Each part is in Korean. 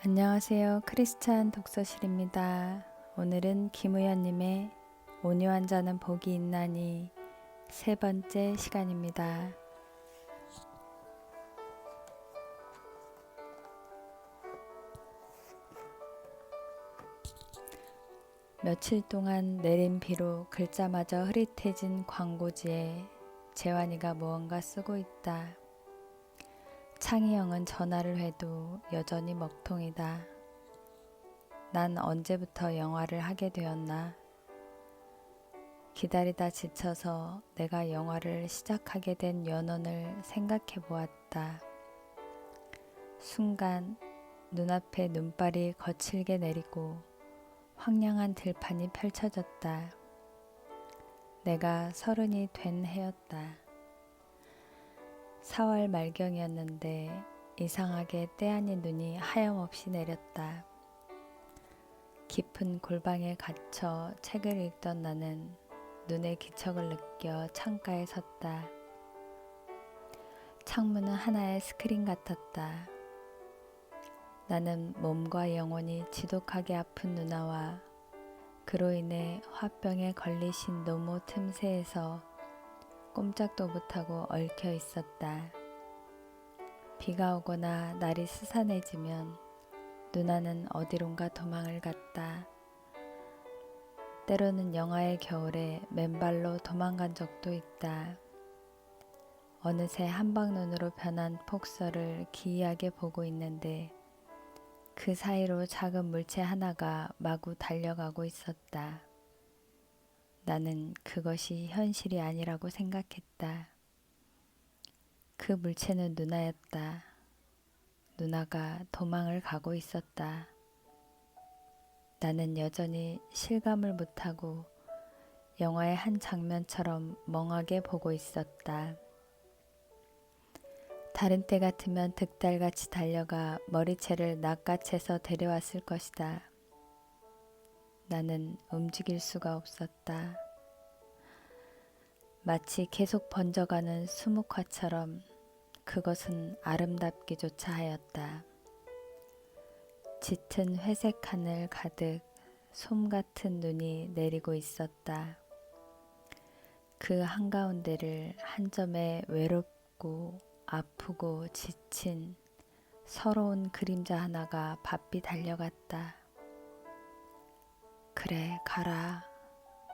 안녕하세요. 크리스찬 독서실입니다. 오늘은 김우현님의 온유한 자는 복이 있나니 세 번째 시간입니다. 며칠 동안 내린 비로 글자마저 흐릿해진 광고지에 재환이가 무언가 쓰고 있다. 창희형은 전화를 해도 여전히 먹통이다. 난 언제부터 영화를 하게 되었나? 기다리다 지쳐서 내가 영화를 시작하게 된 연원을 생각해 보았다. 순간 눈앞에 눈발이 거칠게 내리고 황량한 들판이 펼쳐졌다. 내가 30이 된 해였다. 4월 말경이었는데 이상하게 때 아닌 눈이 하염없이 내렸다. 깊은 골방에 갇혀 책을 읽던 나는 눈의 기척을 느껴 창가에 섰다. 창문은 하나의 스크린 같았다. 나는 몸과 영혼이 지독하게 아픈 누나와 그로 인해 화병에 걸리신 노모 틈새에서 꼼짝도 못하고 얽혀 있었다. 비가 오거나 날이 스산해지면 누나는 어디론가 도망을 갔다. 때로는 영하의 겨울에 맨발로 도망간 적도 있다. 어느새 한방눈으로 변한 폭설을 기이하게 보고 있는데 그 사이로 작은 물체 하나가 마구 달려가고 있었다. 나는 그것이 현실이 아니라고 생각했다. 그 물체는 누나였다. 누나가 도망을 가고 있었다. 나는 여전히 실감을 못하고 영화의 한 장면처럼 멍하게 보고 있었다. 다른 때 같으면 득달같이 달려가 머리채를 낚아채서 데려왔을 것이다. 나는 움직일 수가 없었다. 마치 계속 번져가는 수묵화처럼 그것은 아름답기조차 하였다. 짙은 회색 하늘 가득 솜 같은 눈이 내리고 있었다. 그 한가운데를 한 점의 외롭고 아프고 지친 서러운 그림자 하나가 바삐 달려갔다. 그래, 가라.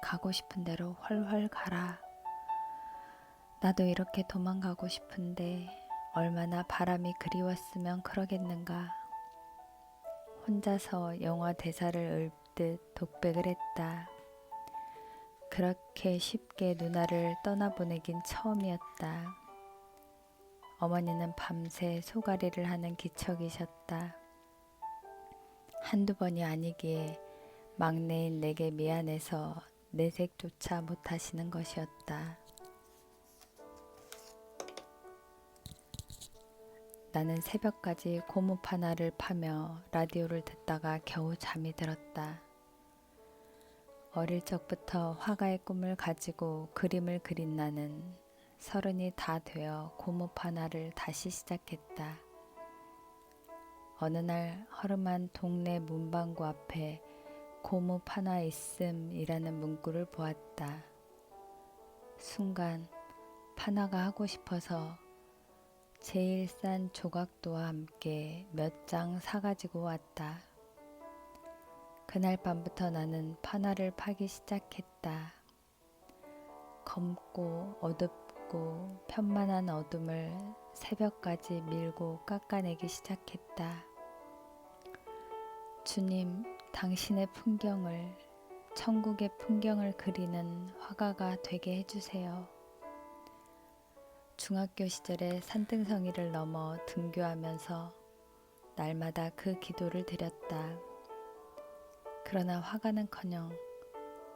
가고 싶은 대로 훨훨 가라. 나도 이렇게 도망가고 싶은데 얼마나 바람이 그리웠으면 그러겠는가. 혼자서 영화 대사를 읊듯 독백을 했다. 그렇게 쉽게 누나를 떠나보내긴 처음이었다. 어머니는 밤새 소가리를 하는 기척이셨다. 한두 번이 아니기에 막내인 내게 미안해서 내색조차 못하시는 것이었다. 나는 새벽까지 고무판 하나를 파며 라디오를 듣다가 겨우 잠이 들었다. 어릴 적부터 화가의 꿈을 가지고 그림을 그린 나는 30이 다 되어 고무판 하나를 다시 시작했다. 어느 날 허름한 동네 문방구 앞에 고무 파나 있음이라는 문구를 보았다. 순간 파나가 하고 싶어서 제일 싼 조각도와 함께 몇 장 사가지고 왔다. 그날 밤부터 나는 파나를 파기 시작했다. 검고 어둡고 편만한 어둠을 새벽까지 밀고 깎아내기 시작했다. 주님, 당신의 풍경을, 천국의 풍경을 그리는 화가가 되게 해주세요. 중학교 시절에 산등성이를 넘어 등교하면서 날마다 그 기도를 드렸다. 그러나 화가는커녕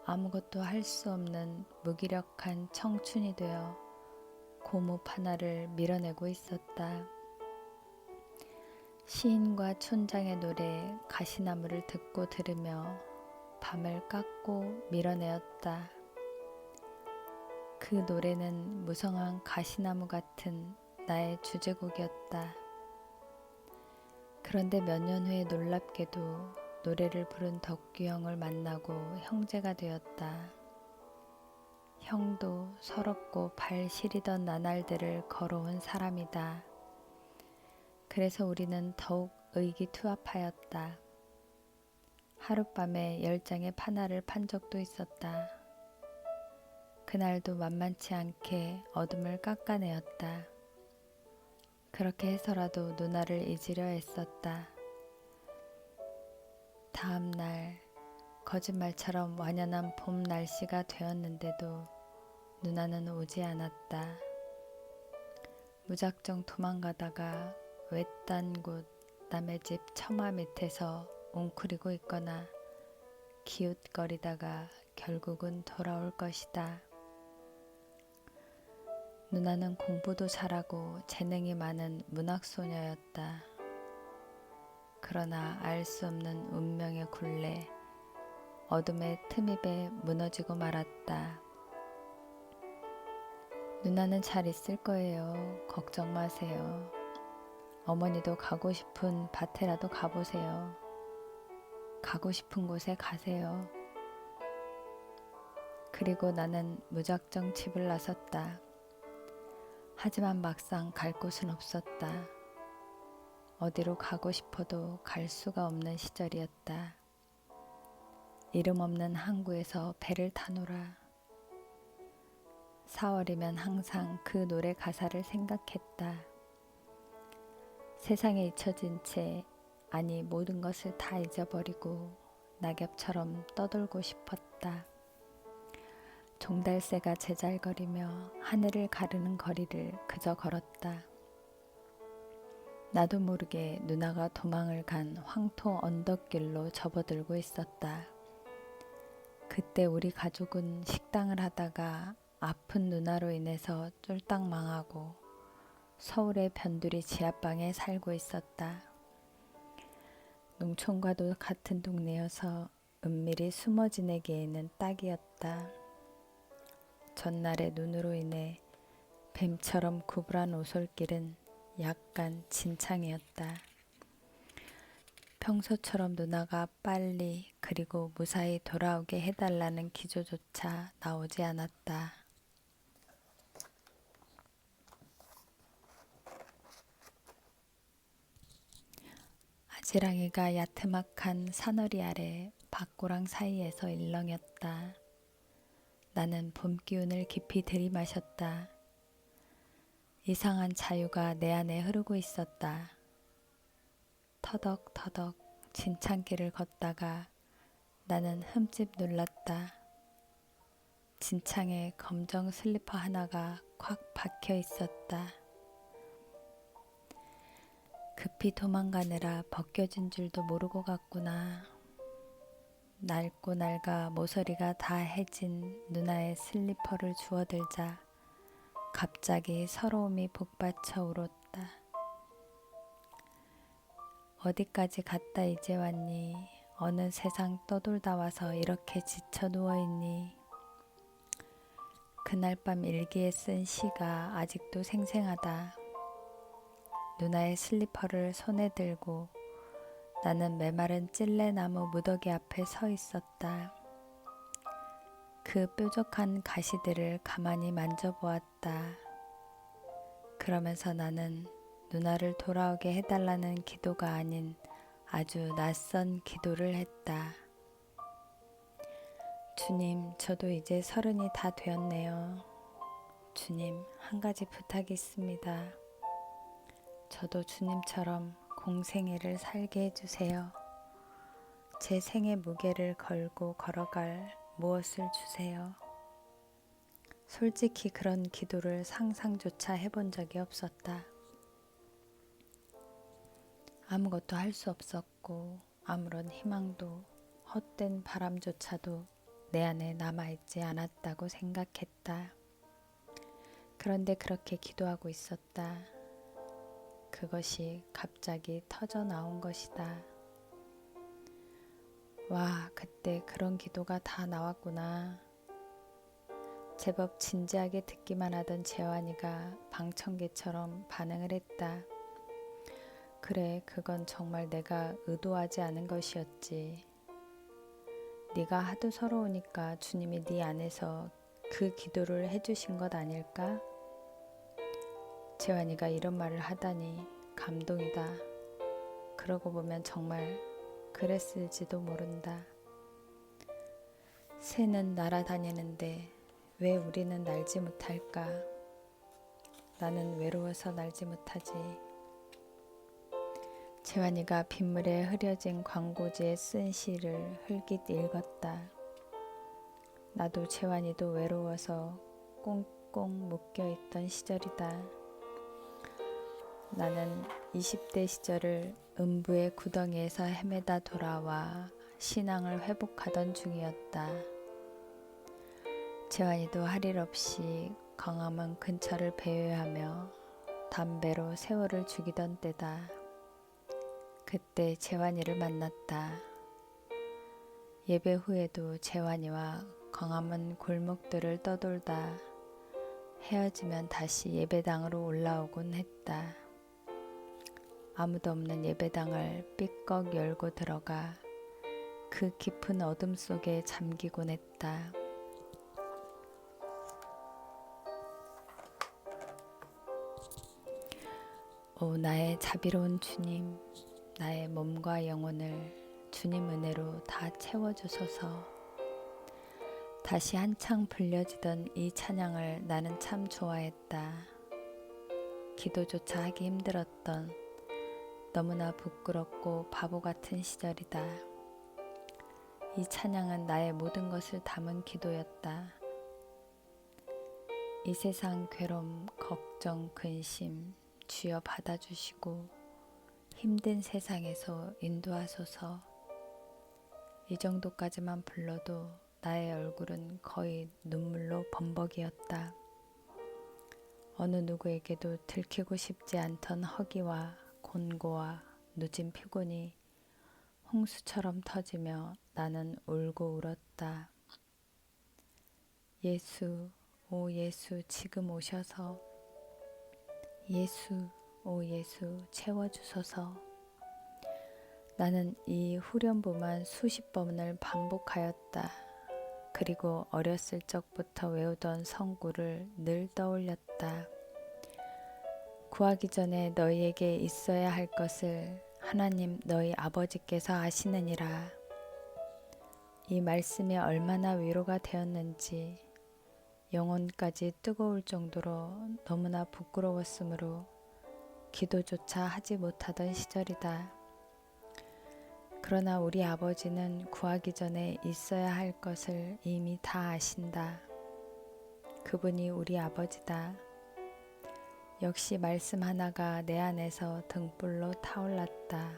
아무것도 할 수 없는 무기력한 청춘이 되어 고무 하나를 밀어내고 있었다. 시인과 촌장의 노래 가시나무를 듣고 들으며 밤을 깎고 밀어내었다. 그 노래는 무성한 가시나무 같은 나의 주제곡이었다. 그런데 몇 년 후에 놀랍게도 노래를 부른 덕규 형을 만나고 형제가 되었다. 형도 서럽고 발 시리던 나날들을 걸어온 사람이다. 그래서 우리는 더욱 의기투합하였다. 하룻밤에 10장의 판화를 판 적도 있었다. 그날도 만만치 않게 어둠을 깎아내었다. 그렇게 해서라도 누나를 잊으려 애썼다. 다음 날 거짓말처럼 완연한 봄 날씨가 되었는데도 누나는 오지 않았다. 무작정 도망가다가 외딴 곳 남의 집 처마 밑에서 웅크리고 있거나 기웃거리다가 결국은 돌아올 것이다. 누나는 공부도 잘하고 재능이 많은 문학소녀였다. 그러나 알 수 없는 운명의 굴레, 어둠의 틈입에 무너지고 말았다. 누나는 잘 있을 거예요. 걱정 마세요. 어머니도 가고 싶은 밭에라도 가보세요. 가고 싶은 곳에 가세요. 그리고 나는 무작정 집을 나섰다. 하지만 막상 갈 곳은 없었다. 어디로 가고 싶어도 갈 수가 없는 시절이었다. 이름 없는 항구에서 배를 타노라. 4월이면 항상 그 노래 가사를 생각했다. 세상에 잊혀진 채, 아니 모든 것을 다 잊어버리고 낙엽처럼 떠돌고 싶었다. 종달새가 제잘거리며 하늘을 가르는 거리를 그저 걸었다. 나도 모르게 누나가 도망을 간 황토 언덕길로 접어들고 있었다. 그때 우리 가족은 식당을 하다가 아픈 누나로 인해서 쫄딱 망하고 서울의 변두리 지하방에 살고 있었다. 농촌과도 같은 동네여서 은밀히 숨어 지내기에는 딱이었다. 전날의 눈으로 인해 뱀처럼 구불한 오솔길은 약간 진창이었다. 평소처럼 누나가 빨리 그리고 무사히 돌아오게 해달라는 기조조차 나오지 않았다. 아지랑이가 야트막한 사너리 아래 밭고랑 사이에서 일렁였다. 나는 봄 기운을 깊이 들이마셨다. 이상한 자유가 내 안에 흐르고 있었다. 터덕터덕 진창길을 걷다가 나는 흠집 놀랐다. 진창에 검정 슬리퍼 하나가 콱 박혀 있었다. 급히 도망가느라 벗겨진 줄도 모르고 갔구나. 낡고 낡아 모서리가 다 해진 누나의 슬리퍼를 주워들자 갑자기 서러움이 복받쳐 울었다. 어디까지 갔다 이제 왔니? 어느 세상 떠돌다 와서 이렇게 지쳐 누워있니? 그날 밤 일기에 쓴 시가 아직도 생생하다. 누나의 슬리퍼를 손에 들고 나는 메마른 찔레나무 무더기 앞에 서 있었다. 그 뾰족한 가시들을 가만히 만져보았다. 그러면서 나는 누나를 돌아오게 해달라는 기도가 아닌 아주 낯선 기도를 했다. 주님, 저도 이제 30이 다 되었네요. 주님, 한 가지 부탁이 있습니다. 저도 주님처럼 공생애를 살게 해주세요. 제 생의 무게를 걸고 걸어갈 무엇을 주세요. 솔직히 그런 기도를 상상조차 해본 적이 없었다. 아무것도 할 수 없었고 아무런 희망도 헛된 바람조차도 내 안에 남아있지 않았다고 생각했다. 그런데 그렇게 기도하고 있었다. 그것이 갑자기 터져 나온 것이다. 와, 그때 그런 기도가 다 나왔구나. 제법 진지하게 듣기만 하던 재환이가 방청객처럼 반응을 했다. 그래, 그건 정말 내가 의도하지 않은 것이었지. 네가 하도 서러우니까 주님이 네 안에서 그 기도를 해주신 것 아닐까? 재환이가 이런 말을 하다니 감동이다. 그러고 보면 정말 그랬을지도 모른다. 새는 날아다니는데 왜 우리는 날지 못할까? 나는 외로워서 날지 못하지. 재환이가 빗물에 흐려진 광고지에 쓴 시를 흘깃 읽었다. 나도 재환이도 외로워서 꽁꽁 묶여있던 시절이다. 나는 20대 시절을 음부의 구덩이에서 헤매다 돌아와 신앙을 회복하던 중이었다. 재환이도 할 일 없이 광화문 근처를 배회하며 담배로 세월을 죽이던 때다. 그때 재환이를 만났다. 예배 후에도 재환이와 광화문 골목들을 떠돌다 헤어지면 다시 예배당으로 올라오곤 했다. 아무도 없는 예배당을 삐걱 열고 들어가 그 깊은 어둠 속에 잠기곤 했다. 오 나의 자비로운 주님, 나의 몸과 영혼을 주님 은혜로 다 채워주소서. 다시 한창 불려지던 이 찬양을 나는 참 좋아했다. 기도조차 하기 힘들었던 너무나 부끄럽고 바보 같은 시절이다. 이 찬양은 나의 모든 것을 담은 기도였다. 이 세상 괴로움, 걱정, 근심 주여 받아주시고 힘든 세상에서 인도하소서. 이 정도까지만 불러도 나의 얼굴은 거의 눈물로 범벅이었다. 어느 누구에게도 들키고 싶지 않던 허기와 곤고와 누진 피곤이 홍수처럼 터지며 나는 울고 울었다. 예수, 오 예수 지금 오셔서 예수, 오 예수 채워주소서. 나는 이 후렴부만 수십 번을 반복하였다. 그리고 어렸을 적부터 외우던 성구를 늘 떠올렸다. 구하기 전에 너희에게 있어야 할 것을 하나님 너희 아버지께서 아시느니라. 이 말씀이 얼마나 위로가 되었는지 영혼까지 뜨거울 정도로 너무나 부끄러웠으므로 기도조차 하지 못하던 시절이다. 그러나 우리 아버지는 구하기 전에 있어야 할 것을 이미 다 아신다. 그분이 우리 아버지다. 역시 말씀 하나가 내 안에서 등불로 타올랐다.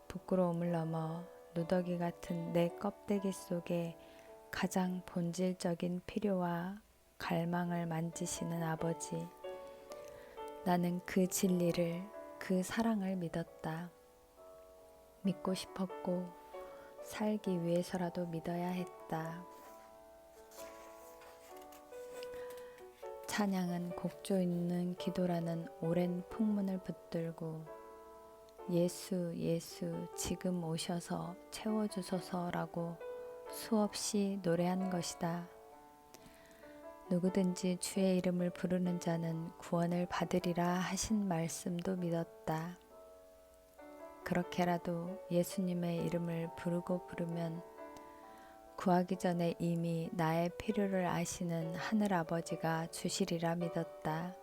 부끄러움을 넘어 누더기 같은 내 껍데기 속에 가장 본질적인 필요와 갈망을 만지시는 아버지. 나는 그 진리를, 그 사랑을 믿었다. 믿고 싶었고 살기 위해서라도 믿어야 했다. 찬양은 곡조 있는 기도라는 오랜 풍문을 붙들고 예수 예수 지금 오셔서 채워주소서라고 수없이 노래한 것이다. 누구든지 주의 이름을 부르는 자는 구원을 받으리라 하신 말씀도 믿었다. 그렇게라도 예수님의 이름을 부르면 구하기 전에 이미 나의 필요를 아시는 하늘아버지가 주시리라 믿었다.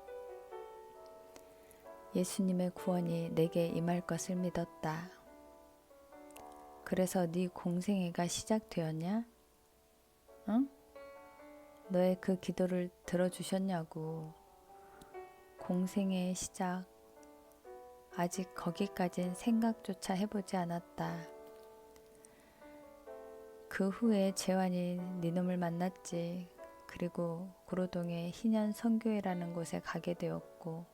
예수님의 구원이 내게 임할 것을 믿었다. 그래서 네 공생애가 시작되었냐? 응? 너의 그 기도를 들어주셨냐고. 공생애의 시작, 아직 거기까진 생각조차 해보지 않았다. 그 후에 재환이 니놈을 만났지. 그리고 구로동의 희년 선교회라는 곳에 가게 되었고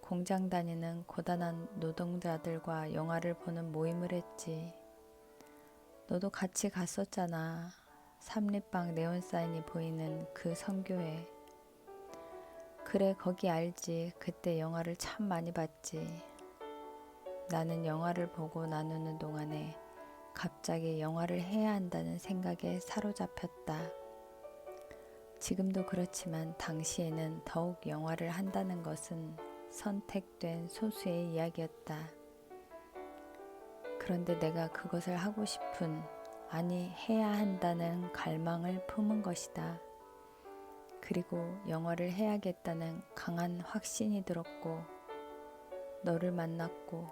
공장 다니는 고단한 노동자들과 영화를 보는 모임을 했지. 너도 같이 갔었잖아. 삼립방 네온사인이 보이는 그 선교회. 그래 거기 알지. 그때 영화를 참 많이 봤지. 나는 영화를 보고 나누는 동안에 갑자기 영화를 해야 한다는 생각에 사로잡혔다. 지금도 그렇지만 당시에는 더욱 영화를 한다는 것은 선택된 소수의 이야기였다. 그런데 내가 그것을 하고 싶은, 아니 해야 한다는 갈망을 품은 것이다. 그리고 영화를 해야겠다는 강한 확신이 들었고 너를 만났고,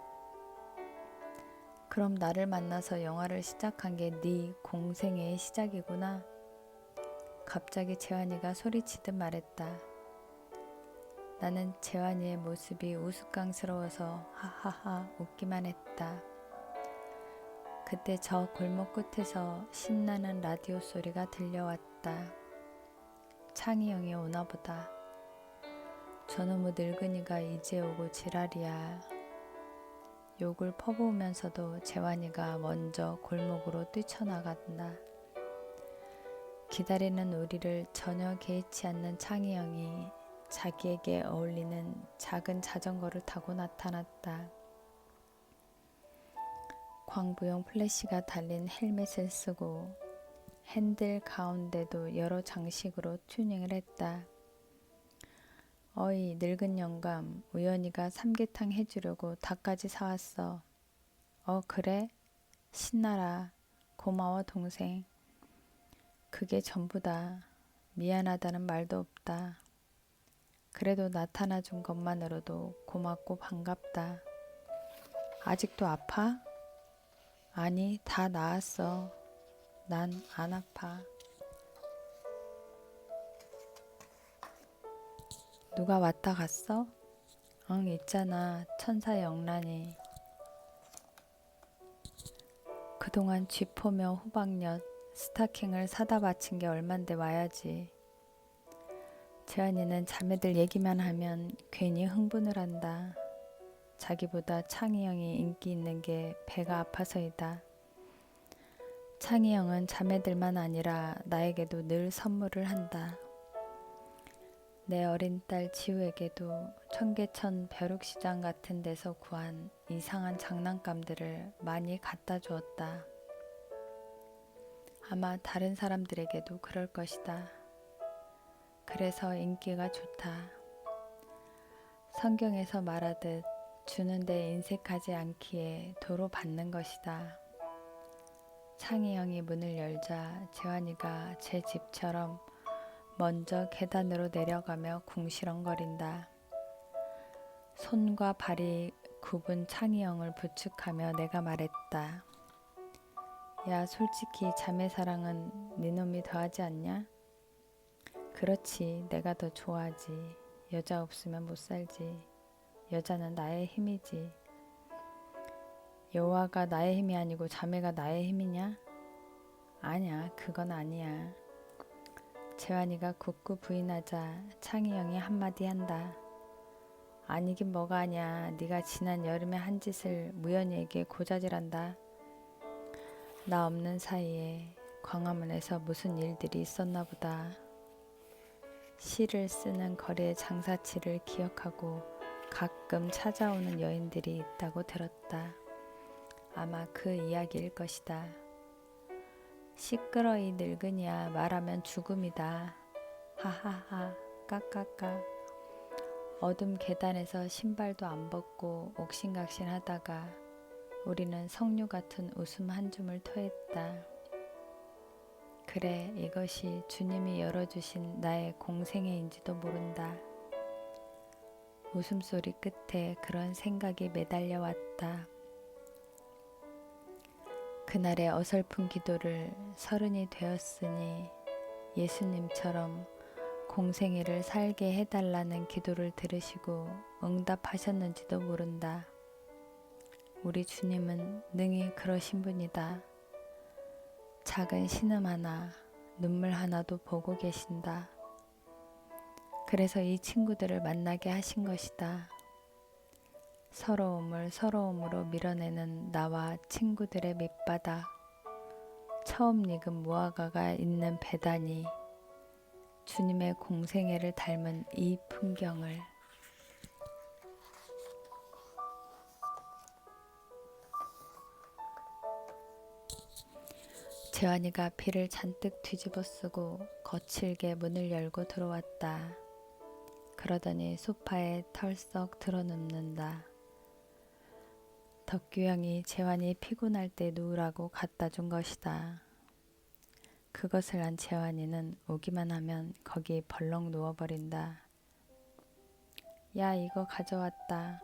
그럼 나를 만나서 영화를 시작한 게 네 공생애의 시작이구나. 갑자기 재환이가 소리치듯 말했다. 나는 재환이의 모습이 우스꽝스러워서 하하하 웃기만 했다. 그때 저 골목 끝에서 신나는 라디오 소리가 들려왔다. 창희 형이 오나 보다. 저놈의 늙은이가 이제 오고 지랄이야. 욕을 퍼부으면서도 재환이가 먼저 골목으로 뛰쳐나간다. 기다리는 우리를 전혀 개의치 않는 창희 형이 자기에게 어울리는 작은 자전거를 타고 나타났다. 광부용 플래시가 달린 헬멧을 쓰고 핸들 가운데도 여러 장식으로 튜닝을 했다. 어이 늙은 영감, 우연이가 삼계탕 해주려고 닭까지 사왔어. 그래? 신나라. 고마워 동생. 그게 전부다. 미안하다는 말도 없다. 그래도 나타나준 것만으로도 고맙고 반갑다. 아직도 아파? 아니, 다 나았어. 난 안 아파. 누가 왔다 갔어? 응, 있잖아. 천사 영란이. 그동안 쥐포며 호박엿, 스타킹을 사다 바친 게 얼만데 와야지. 재환이는 자매들 얘기만 하면 괜히 흥분을 한다. 자기보다 창희 형이 인기 있는 게 배가 아파서이다. 창희 형은 자매들만 아니라 나에게도 늘 선물을 한다. 내 어린 딸 지우에게도 청계천 벼룩시장 같은 데서 구한 이상한 장난감들을 많이 갖다 주었다. 아마 다른 사람들에게도 그럴 것이다. 그래서 인기가 좋다. 성경에서 말하듯 주는데 인색하지 않기에 도로 받는 것이다. 창희 형이 문을 열자 재환이가 제 집처럼 먼저 계단으로 내려가며 궁시렁거린다. 손과 발이 굽은 창희 형을 부축하며 내가 말했다. 야, 솔직히 자매 사랑은 네 놈이 더하지 않냐? 그렇지, 내가 더 좋아하지. 여자 없으면 못 살지. 여자는 나의 힘이지. 여호와가 나의 힘이 아니고 자매가 나의 힘이냐? 아니야, 그건 아니야. 재환이가 굳고 부인하자 창희 형이 한마디 한다. 아니긴 뭐가 아냐. 네가 지난 여름에 한 짓을 무연이에게 고자질한다. 나 없는 사이에 광화문에서 무슨 일들이 있었나 보다. 시를 쓰는 거리의 장사치를 기억하고 가끔 찾아오는 여인들이 있다고 들었다. 아마 그 이야기일 것이다. 시끄러 이 늙은이야. 말하면 죽음이다. 하하하 까까까. 어둠 계단에서 신발도 안 벗고 옥신각신 하다가 우리는 석류 같은 웃음 한 줌을 토했다. 그래, 이것이 주님이 열어주신 나의 공생애인지도 모른다. 웃음소리 끝에 그런 생각이 매달려 왔다. 그날의 어설픈 기도를 30이 되었으니 예수님처럼 공생애를 살게 해달라는 기도를 들으시고 응답하셨는지도 모른다. 우리 주님은 능히 그러신 분이다. 작은 신음 하나, 눈물 하나도 보고 계신다. 그래서 이 친구들을 만나게 하신 것이다. 서러움을 서러움으로 밀어내는 나와 친구들의 밑바닥, 처음 익은 무화과가 있는 배단이, 주님의 공생애를 닮은 이 풍경을 재환이가 비를 잔뜩 뒤집어 쓰고 거칠게 문을 열고 들어왔다. 그러더니 소파에 털썩 드러눕는다. 덕규 형이 재환이 피곤할 때 누우라고 갖다 준 것이다. 그것을 안 재환이는 오기만 하면 거기 벌렁 누워버린다. 야, 이거 가져왔다.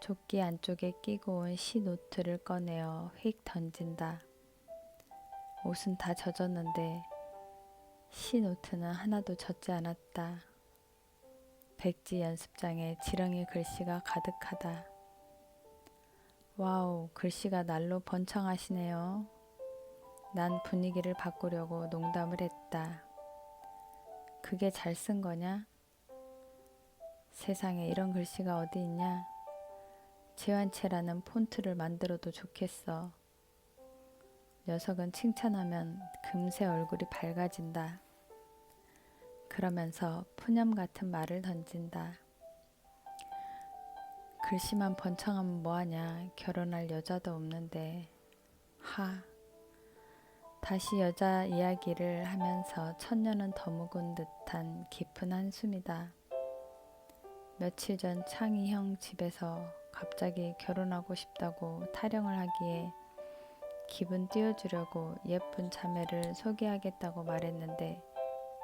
조끼 안쪽에 끼고 온 시 노트를 꺼내어 휙 던진다. 옷은 다 젖었는데 시 노트는 하나도 젖지 않았다. 백지 연습장에 지렁이 글씨가 가득하다. 와우, 글씨가 날로 번창하시네요. 난 분위기를 바꾸려고 농담을 했다. 그게 잘 쓴 거냐? 세상에 이런 글씨가 어디 있냐? 재환체라는 폰트를 만들어도 좋겠어. 녀석은 칭찬하면 금세 얼굴이 밝아진다. 그러면서 푸념 같은 말을 던진다. 글씨만 번창하면 뭐하냐. 결혼할 여자도 없는데. 하. 다시 여자 이야기를 하면서 천년은 더묵은 듯한 깊은 한숨이다. 며칠 전 창희 형 집에서 갑자기 결혼하고 싶다고 타령을 하기에 기분 띄워주려고 예쁜 자매를 소개하겠다고 말했는데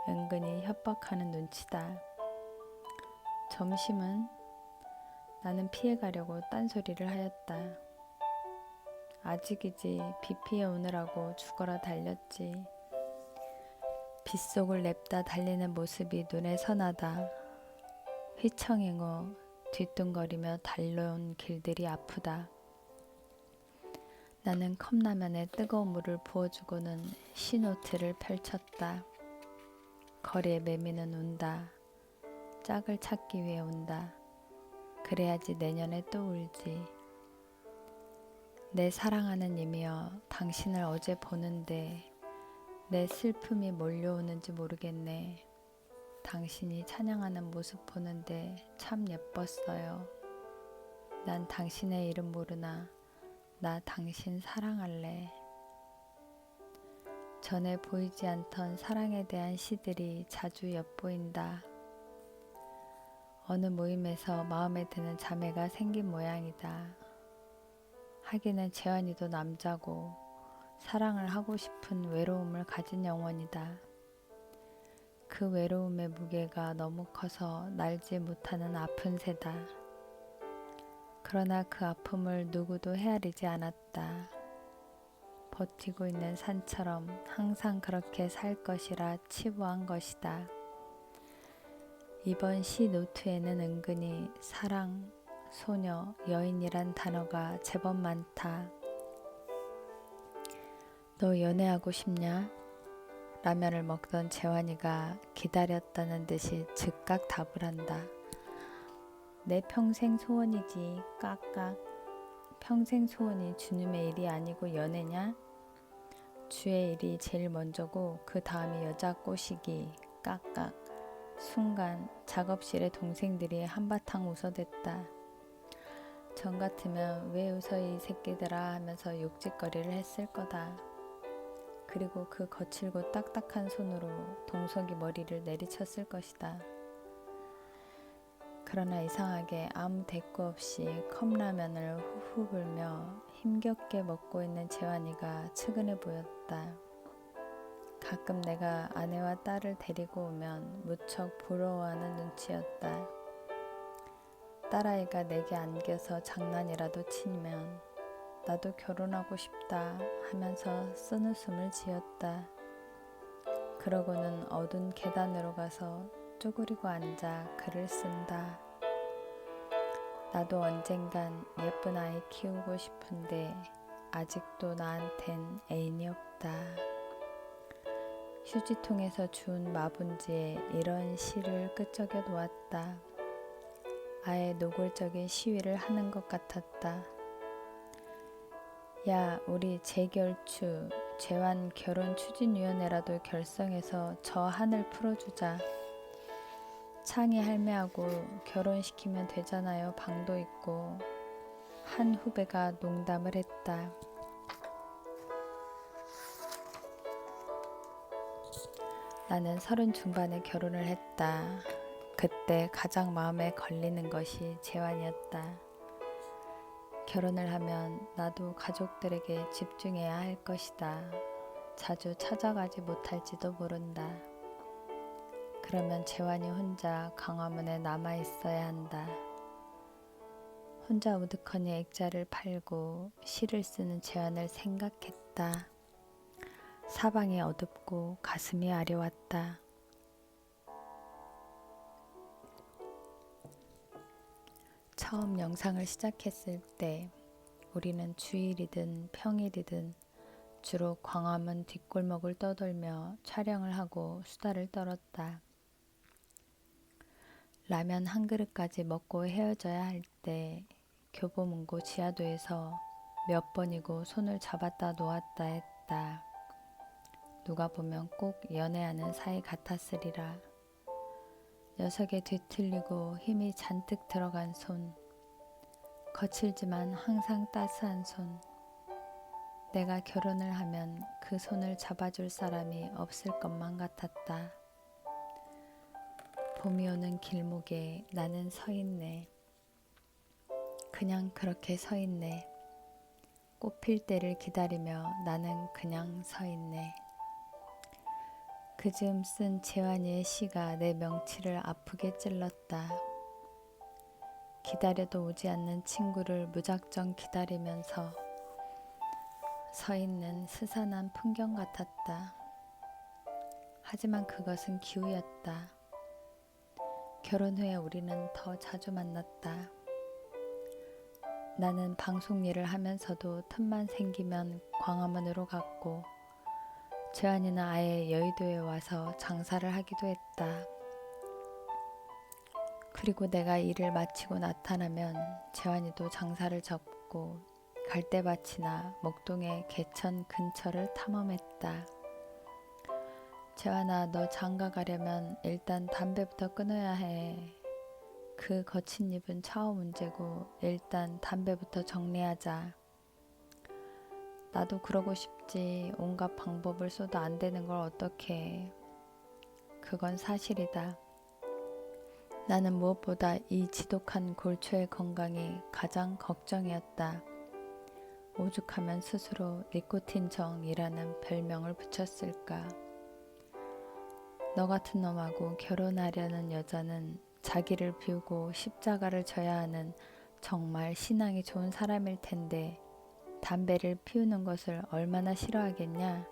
은근히 협박하는 눈치다. 점심은 나는 피해가려고 딴소리를 하였다. 아직이지 비 피해 오느라고 죽어라 달렸지. 빗속을 냅다 달리는 모습이 눈에 선하다. 휘청이고 뒤뚱거리며 달려온 길들이 아프다. 나는 컵라면에 뜨거운 물을 부어주고는 시노트를 펼쳤다. 거리에 매미는 운다. 짝을 찾기 위해 운다. 그래야지 내년에 또 울지. 내 사랑하는 님이여, 당신을 어제 보는데 내 슬픔이 몰려오는지 모르겠네. 당신이 찬양하는 모습 보는데 참 예뻤어요. 난 당신의 이름 모르나 나 당신 사랑할래. 전에 보이지 않던 사랑에 대한 시들이 자주 엿보인다. 어느 모임에서 마음에 드는 자매가 생긴 모양이다. 하기는 재환이도 남자고 사랑을 하고 싶은 외로움을 가진 영혼이다. 그 외로움의 무게가 너무 커서 날지 못하는 아픈 새다. 그러나 그 아픔을 누구도 헤아리지 않았다. 버티고 있는 산처럼 항상 그렇게 살 것이라 치부한 것이다. 이번 시 노트에는 은근히 사랑, 소녀, 여인이란 단어가 제법 많다. 너 연애하고 싶냐? 라면을 먹던 재환이가 기다렸다는 듯이 즉각 답을 한다. 내 평생 소원이지. 깍깍. 평생 소원이 주님의 일이 아니고 연애냐? 주의 일이 제일 먼저고 그 다음이 여자 꼬시기. 깍깍. 순간 작업실의 동생들이 한바탕 웃어댔다. 전 같으면 왜 웃어 이 새끼들아 하면서 욕짓거리를 했을 거다. 그리고 그 거칠고 딱딱한 손으로 동석이 머리를 내리쳤을 것이다. 그러나 이상하게 아무 대꾸 없이 컵라면을 후후 불며 힘겹게 먹고 있는 재환이가 측은해 보였다. 가끔 내가 아내와 딸을 데리고 오면 무척 부러워하는 눈치였다. 딸아이가 내게 안겨서 장난이라도 치면 나도 결혼하고 싶다 하면서 쓴웃음을 지었다. 그러고는 어두운 계단으로 가서 쪼그리고 앉아 글을 쓴다. 나도 언젠간 예쁜 아이 키우고 싶은데 아직도 나한텐 애인이 없다. 휴지통에서 주운 마분지에 이런 시를 끄적여 놓았다. 아예 노골적인 시위를 하는 것 같았다. 야, 우리 재결추, 재환 결혼추진위원회라도 결성해서 저 한을 풀어주자. 창희 할매하고 결혼시키면 되잖아요. 방도 있고. 한 후배가 농담을 했다. 나는 30 중반에 결혼을 했다. 그때 가장 마음에 걸리는 것이 재환이었다. 결혼을 하면 나도 가족들에게 집중해야 할 것이다. 자주 찾아가지 못할지도 모른다. 그러면 재환이 혼자 광화문에 남아 있어야 한다. 혼자 우두커니 액자를 팔고 시를 쓰는 재환을 생각했다. 사방이 어둡고 가슴이 아려왔다. 처음 영상을 시작했을 때 우리는 주일이든 평일이든 주로 광화문 뒷골목을 떠돌며 촬영을 하고 수다를 떨었다. 라면 한 그릇까지 먹고 헤어져야 할 때 교보문고 지하도에서 몇 번이고 손을 잡았다 놓았다 했다. 누가 보면 꼭 연애하는 사이 같았으리라. 녀석에 뒤틀리고 힘이 잔뜩 들어간 손, 거칠지만 항상 따스한 손. 내가 결혼을 하면 그 손을 잡아줄 사람이 없을 것만 같았다. 봄이 오는 길목에 나는 서 있네. 그냥 그렇게 서 있네. 꽃 필 때를 기다리며 나는 그냥 서 있네. 그 즈음 쓴 재환이의 시가 내 명치를 아프게 찔렀다. 기다려도 오지 않는 친구를 무작정 기다리면서 서 있는 스산한 풍경 같았다. 하지만 그것은 기우였다. 결혼 후에 우리는 더 자주 만났다. 나는 방송 일을 하면서도 틈만 생기면 광화문으로 갔고 재환이는 아예 여의도에 와서 장사를 하기도 했다. 그리고 내가 일을 마치고 나타나면 재환이도 장사를 접고 갈대밭이나 목동의 개천 근처를 탐험했다. 재환아, 너 장가 가려면 일단 담배부터 끊어야 해. 그 거친 입은 차후 문제고 일단 담배부터 정리하자. 나도 그러고 싶지. 온갖 방법을 써도 안 되는 걸 어떡해. 그건 사실이다. 나는 무엇보다 이 지독한 골초의 건강이 가장 걱정이었다. 오죽하면 스스로 니코틴 정이라는 별명을 붙였을까. 너 같은 놈하고 결혼하려는 여자는 자기를 비우고 십자가를 져야 하는 정말 신앙이 좋은 사람일 텐데 담배를 피우는 것을 얼마나 싫어하겠냐.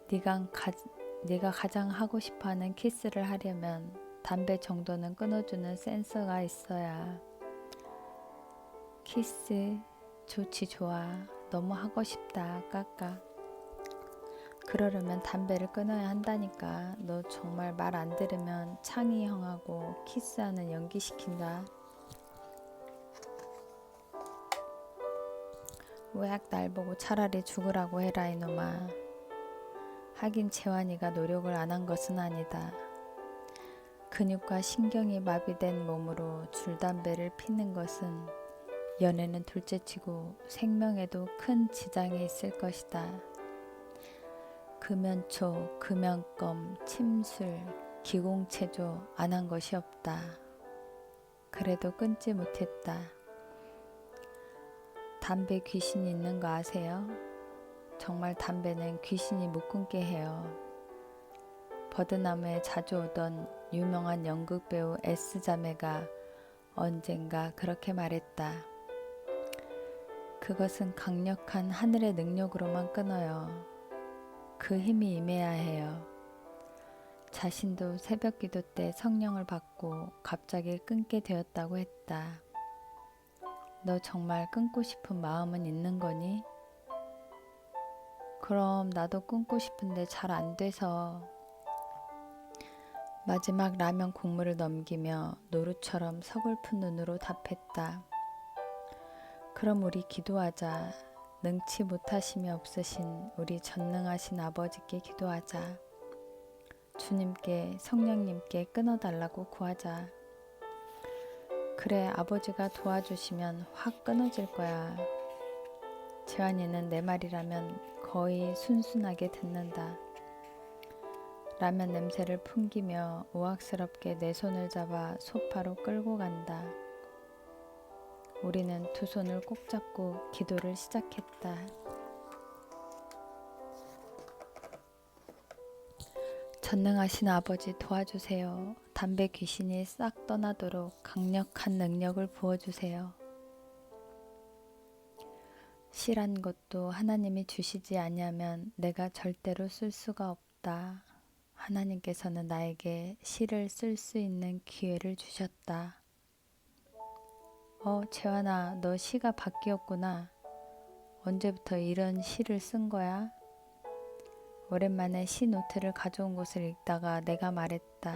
네가 가장 하고 싶어하는 키스를 하려면 담배 정도는 끊어주는 센서가 있어야. 키스 좋지 좋아. 너무 하고 싶다. 까까. 그러려면 담배를 끊어야 한다니까. 너 정말 말 안 들으면 창희 형하고 키스하는 연기시킨다. 왜악 날 보고 차라리 죽으라고 해라 이놈아. 하긴 재환이가 노력을 안 한 것은 아니다. 근육과 신경이 마비된 몸으로 줄담배를 피는 것은 연애는 둘째치고 생명에도 큰 지장이 있을 것이다. 금연초, 금연검, 침술, 기공체조 안 한 것이 없다. 그래도 끊지 못했다. 담배 귀신이 있는 거 아세요? 정말 담배는 귀신이 못 끊게 해요. 버드나무에 자주 오던 유명한 연극 배우 S자매가 언젠가 그렇게 말했다. 그것은 강력한 하늘의 능력으로만 끊어요. 그 힘이 임해야 해요. 자신도 새벽 기도 때 성령을 받고 갑자기 끊게 되었다고 했다. 너 정말 끊고 싶은 마음은 있는 거니? 그럼 나도 끊고 싶은데 잘 안 돼서. 마지막 라면 국물을 넘기며 노루처럼 서글픈 눈으로 답했다. 그럼 우리 기도하자. 능치 못하심이 없으신 우리 전능하신 아버지께 기도하자. 주님께 성령님께 끊어달라고 구하자. 그래, 아버지가 도와주시면 확 끊어질 거야. 재환이는 내 말이라면 거의 순순하게 듣는다. 라면 냄새를 풍기며 우악스럽게 내 손을 잡아 소파로 끌고 간다. 우리는 두 손을 꼭 잡고 기도를 시작했다. 전능하신 아버지 도와주세요. 담배 귀신이 싹 떠나도록 강력한 능력을 부어주세요. 시란 것도 하나님이 주시지 아니하면 내가 절대로 쓸 수가 없다. 하나님께서는 나에게 시를 쓸 수 있는 기회를 주셨다. 재환아, 너 시가 바뀌었구나. 언제부터 이런 시를 쓴 거야? 오랜만에 시 노트를 가져온 것을 읽다가 내가 말했다.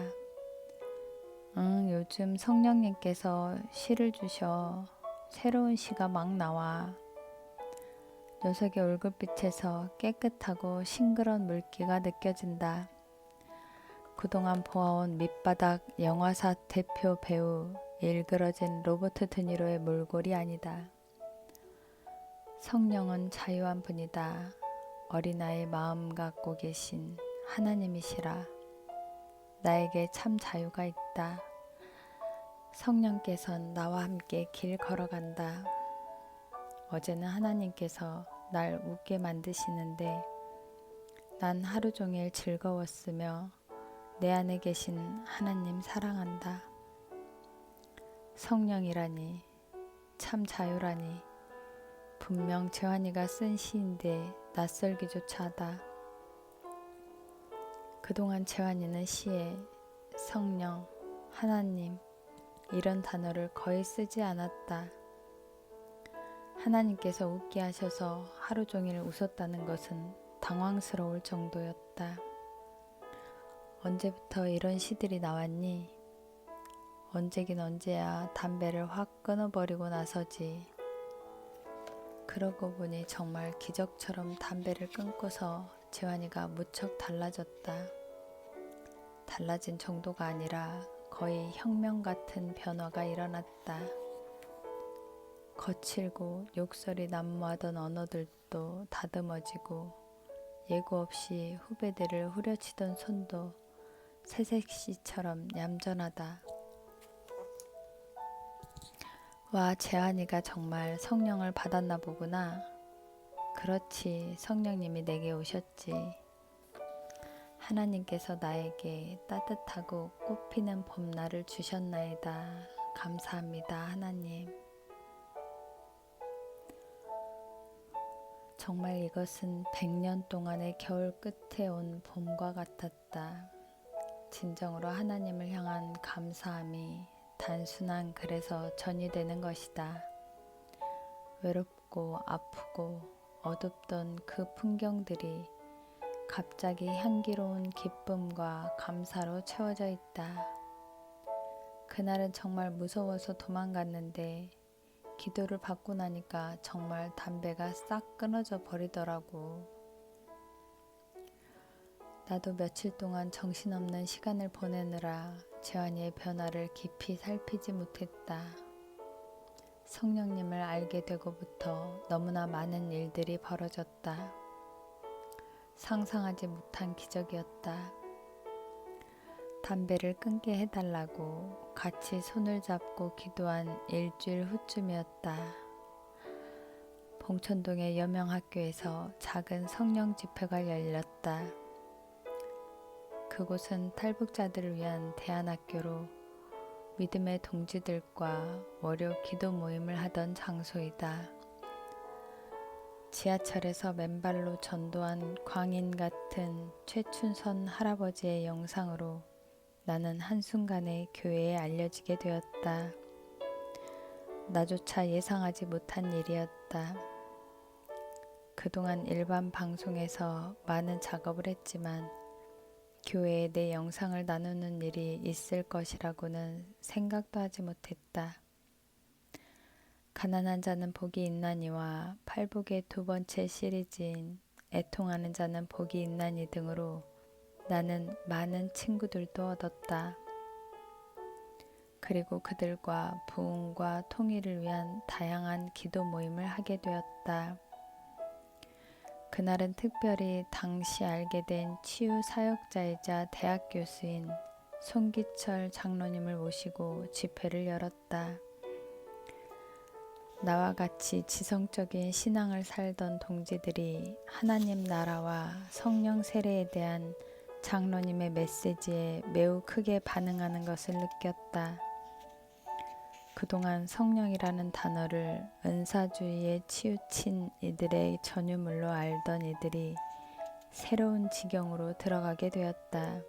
요즘 성령님께서 시를 주셔. 새로운 시가 막 나와. 녀석의 얼굴빛에서 깨끗하고 싱그러운 물기가 느껴진다. 그동안 보아온 밑바닥 영화사 대표 배우 일그러진 로버트 드니로의 몰골이 아니다. 성령은 자유한 분이다. 어린아이 마음 갖고 계신 하나님이시라. 나에게 참 자유가 있다. 성령께서는 나와 함께 길 걸어간다. 어제는 하나님께서 날 웃게 만드시는데 난 하루 종일 즐거웠으며 내 안에 계신 하나님 사랑한다. 성령이라니, 참 자유라니, 분명 재환이가 쓴 시인데 낯설기조차 하다. 그동안 재환이는 시에 성령, 하나님 이런 단어를 거의 쓰지 않았다. 하나님께서 웃게 하셔서 하루 종일 웃었다는 것은 당황스러울 정도였다. 언제부터 이런 시들이 나왔니? 언제긴 언제야 담배를 확 끊어버리고 나서지. 그러고 보니 정말 기적처럼 담배를 끊고서 재환이가 무척 달라졌다. 달라진 정도가 아니라 거의 혁명 같은 변화가 일어났다. 거칠고 욕설이 난무하던 언어들도 다듬어지고 예고 없이 후배들을 후려치던 손도 새색시처럼 얌전하다. 와, 재환이가 정말 성령을 받았나 보구나. 그렇지, 성령님이 내게 오셨지. 하나님께서 나에게 따뜻하고 꽃피는 봄날을 주셨나이다. 감사합니다, 하나님. 정말 이것은 100년 동안의 겨울 끝에 온 봄과 같았다. 진정으로 하나님을 향한 감사함이 단순한 글에서 전이되는 것이다. 외롭고 아프고 어둡던 그 풍경들이 갑자기 향기로운 기쁨과 감사로 채워져 있다. 그날은 정말 무서워서 도망갔는데 기도를 받고 나니까 정말 담배가 싹 끊어져 버리더라고. 나도 며칠 동안 정신없는 시간을 보내느라 재환이의 변화를 깊이 살피지 못했다. 성령님을 알게 되고부터 너무나 많은 일들이 벌어졌다. 상상하지 못한 기적이었다. 담배를 끊게 해달라고 같이 손을 잡고 기도한 일주일 후쯤이었다. 봉천동의 여명학교에서 작은 성령 집회가 열렸다. 그곳은 탈북자들을 위한 대안학교로 믿음의 동지들과 월요 기도 모임을 하던 장소이다. 지하철에서 맨발로 전도한 광인 같은 최춘선 할아버지의 영상으로 나는 한순간에 교회에 알려지게 되었다. 나조차 예상하지 못한 일이었다. 그동안 일반 방송에서 많은 작업을 했지만 교회에 내 영상을 나누는 일이 있을 것이라고는 생각도 하지 못했다. 가난한 자는 복이 있나니와 팔복의 두 번째 시리즈인 애통하는 자는 복이 있나니 등으로 나는 많은 친구들도 얻었다. 그리고 그들과 부흥과 통일을 위한 다양한 기도 모임을 하게 되었다. 그날은 특별히 당시 알게 된 치유 사역자이자 대학 교수인 송기철 장로님을 모시고 집회를 열었다. 나와 같이 지성적인 신앙을 살던 동지들이 하나님 나라와 성령 세례에 대한 장로님의 메시지에 매우 크게 반응하는 것을 느꼈다. 그동안 성령이라는 단어를 은사주의에 치우친 이들의 전유물로 알던 이들이 새로운 지경으로 들어가게 되었다.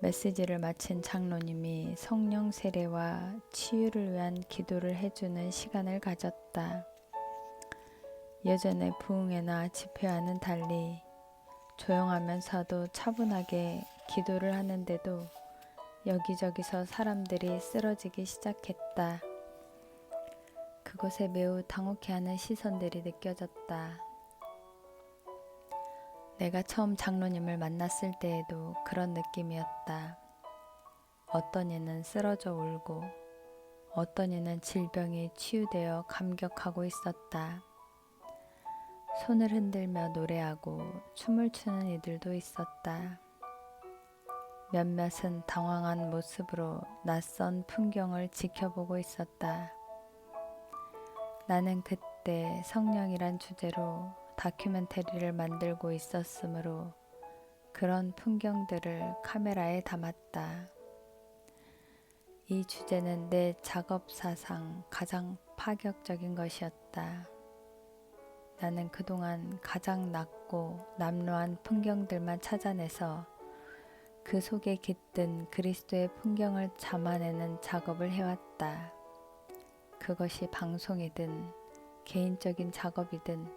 메시지를 마친 장로님이 성령 세례와 치유를 위한 기도를 해주는 시간을 가졌다. 예전의 부흥회나 집회와는 달리 조용하면서도 차분하게 기도를 하는데도 여기저기서 사람들이 쓰러지기 시작했다. 그곳에 매우 당혹해하는 시선들이 느껴졌다. 내가 처음 장로님을 만났을 때에도 그런 느낌이었다. 어떤 이는 쓰러져 울고 어떤 이는 질병이 치유되어 감격하고 있었다. 손을 흔들며 노래하고 춤을 추는 이들도 있었다. 몇몇은 당황한 모습으로 낯선 풍경을 지켜보고 있었다. 나는 그때 성령이란 주제로 다큐멘터리를 만들고 있었으므로 그런 풍경들을 카메라에 담았다. 이 주제는 내 작업사상 가장 파격적인 것이었다. 나는 그동안 가장 낮고 남루한 풍경들만 찾아내서 그 속에 깃든 그리스도의 풍경을 담아내는 작업을 해왔다. 그것이 방송이든 개인적인 작업이든.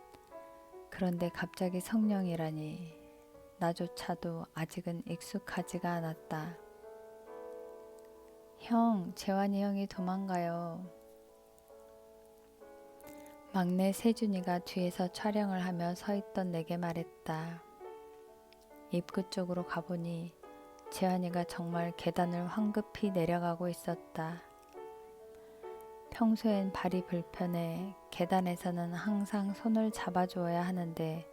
그런데 갑자기 성령이라니 나조차도 아직은 익숙하지가 않았다. 형, 재환이 형이 도망가요. 막내 세준이가 뒤에서 촬영을 하며 서 있던 내게 말했다. 입구 쪽으로 가보니 재환이가 정말 계단을 황급히 내려가고 있었다. 평소엔 발이 불편해 계단에서는 항상 손을 잡아주어야 하는데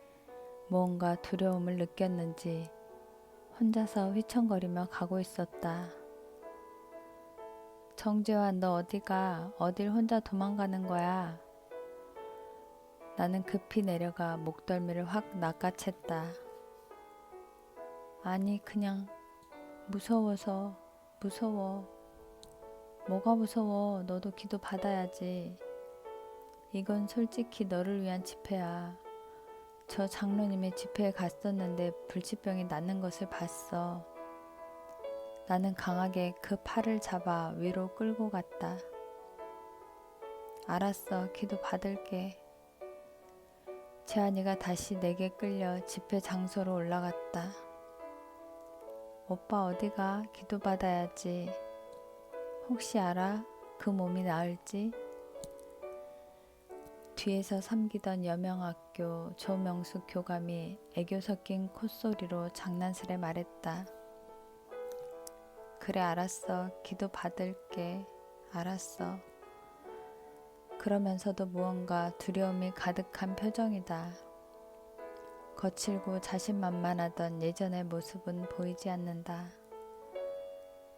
뭔가 두려움을 느꼈는지 혼자서 휘청거리며 가고 있었다. 정재환, 너 어디가? 어딜 혼자 도망가는 거야? 나는 급히 내려가 목덜미를 확 낚아챘다. 아니, 그냥 무서워서. 무서워. 뭐가 무서워? 너도 기도 받아야지. 이건 솔직히 너를 위한 집회야. 저 장로님의 집회에 갔었는데 불치병이 낫는 것을 봤어. 나는 강하게 그 팔을 잡아 위로 끌고 갔다. 알았어, 기도 받을게. 재환이가 다시 내게 끌려 집회 장소로 올라갔다. 오빠 어디가? 기도 받아야지. 혹시 알아? 그 몸이 나을지? 뒤에서 섬기던 여명학교 조명숙 교감이 애교 섞인 콧소리로 장난스레 말했다. 그래, 알았어. 기도 받을게. 알았어. 그러면서도 무언가 두려움이 가득한 표정이다. 거칠고 자신만만하던 예전의 모습은 보이지 않는다.